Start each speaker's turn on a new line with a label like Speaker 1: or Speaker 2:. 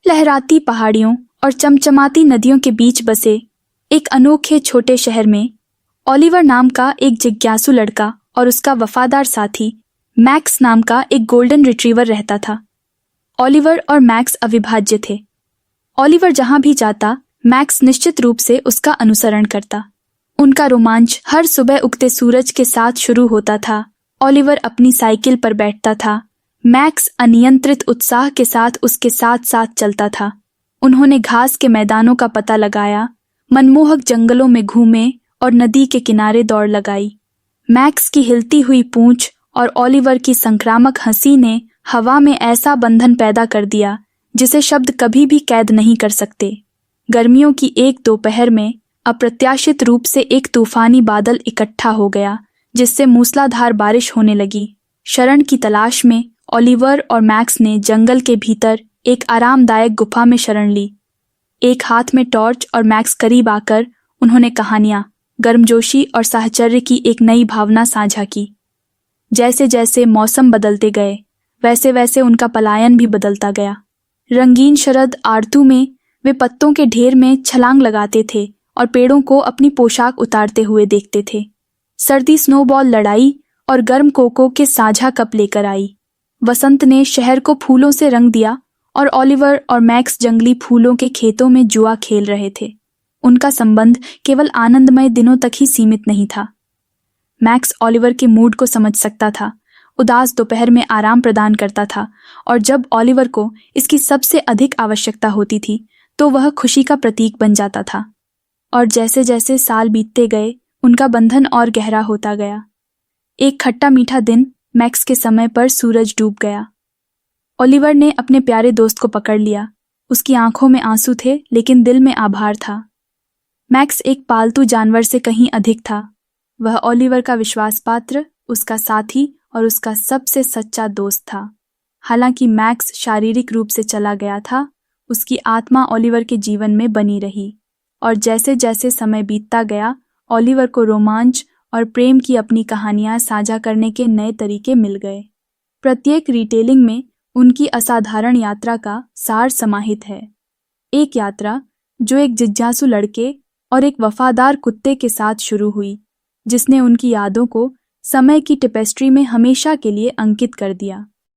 Speaker 1: लहराती पहाड़ियों और चमचमाती नदियों के बीच बसे एक अनोखे छोटे शहर में ओलिवर नाम का एक जिज्ञासु लड़का और उसका वफादार साथी मैक्स नाम का एक गोल्डन रिट्रीवर रहता था। ओलिवर और मैक्स अविभाज्य थे। ओलिवर जहां भी जाता, मैक्स निश्चित रूप से उसका अनुसरण करता। उनका रोमांच हर सुबह उगते सूरज के साथ शुरू होता था। ओलिवर अपनी साइकिल पर बैठता था, मैक्स अनियंत्रित उत्साह के साथ उसके साथ साथ चलता था। उन्होंने घास के मैदानों का पता लगाया, मनमोहक जंगलों में घूमे और नदी के किनारे दौड़ लगाई। मैक्स की हिलती हुई पूंछ और ओलिवर की संक्रामक हंसी ने हवा में ऐसा बंधन पैदा कर दिया जिसे शब्द कभी भी कैद नहीं कर सकते। गर्मियों की एक दोपहर में अप्रत्याशित रूप से एक तूफानी बादल इकट्ठा हो गया, जिससे मूसलाधार बारिश होने लगी। शरण की तलाश में ओलिवर और मैक्स ने जंगल के भीतर एक आरामदायक गुफा में शरण ली। एक हाथ में टॉर्च और मैक्स करीब आकर उन्होंने कहानियां, गर्मजोशी और साहचर्य की एक नई भावना साझा की। जैसे जैसे मौसम बदलते गए, वैसे वैसे उनका पलायन भी बदलता गया। रंगीन शरद आरतू में वे पत्तों के ढेर में छलांग लगाते थे और पेड़ों को अपनी पोशाक उतारते हुए देखते थे। सर्दी स्नोबॉल लड़ाई और गर्म कोको के साझा कप लेकर आई। वसंत ने शहर को फूलों से रंग दिया और ओलिवर और मैक्स जंगली फूलों के खेतों में जुआ खेल रहे थे। उनका संबंध केवल आनंदमय दिनों तक ही सीमित नहीं था। मैक्स ओलिवर के मूड को समझ सकता था, उदास दोपहर में आराम प्रदान करता था, और जब ओलिवर को इसकी सबसे अधिक आवश्यकता होती थी तो वह खुशी का प्रतीक बन जाता था। और जैसे जैसे साल बीतते गए, उनका बंधन और गहरा होता गया। एक खट्टा मीठा दिन मैक्स के समय पर सूरज डूब गया। ओलिवर ने अपने प्यारे दोस्त को पकड़ लिया। उसकी आंखों में आंसू थे, लेकिन दिल में आभार था। मैक्स एक पालतू जानवर से कहीं अधिक था। वह ओलिवर का विश्वास पात्र, उसका साथी और उसका सबसे सच्चा दोस्त था। हालांकि मैक्स शारीरिक रूप से चला गया था, उसकी आत्मा ओलिवर के जीवन में बनी रही। और जैसे जैसे समय बीतता गया, ओलिवर को रोमांच और प्रेम की अपनी कहानियां साझा करने के नए तरीके मिल गए। प्रत्येक रिटेलिंग में उनकी असाधारण यात्रा का सार समाहित है। एक यात्रा जो एक जिज्ञासु लड़के और एक वफादार कुत्ते के साथ शुरू हुई, जिसने उनकी यादों को समय की टेपेस्ट्री में हमेशा के लिए अंकित कर दिया।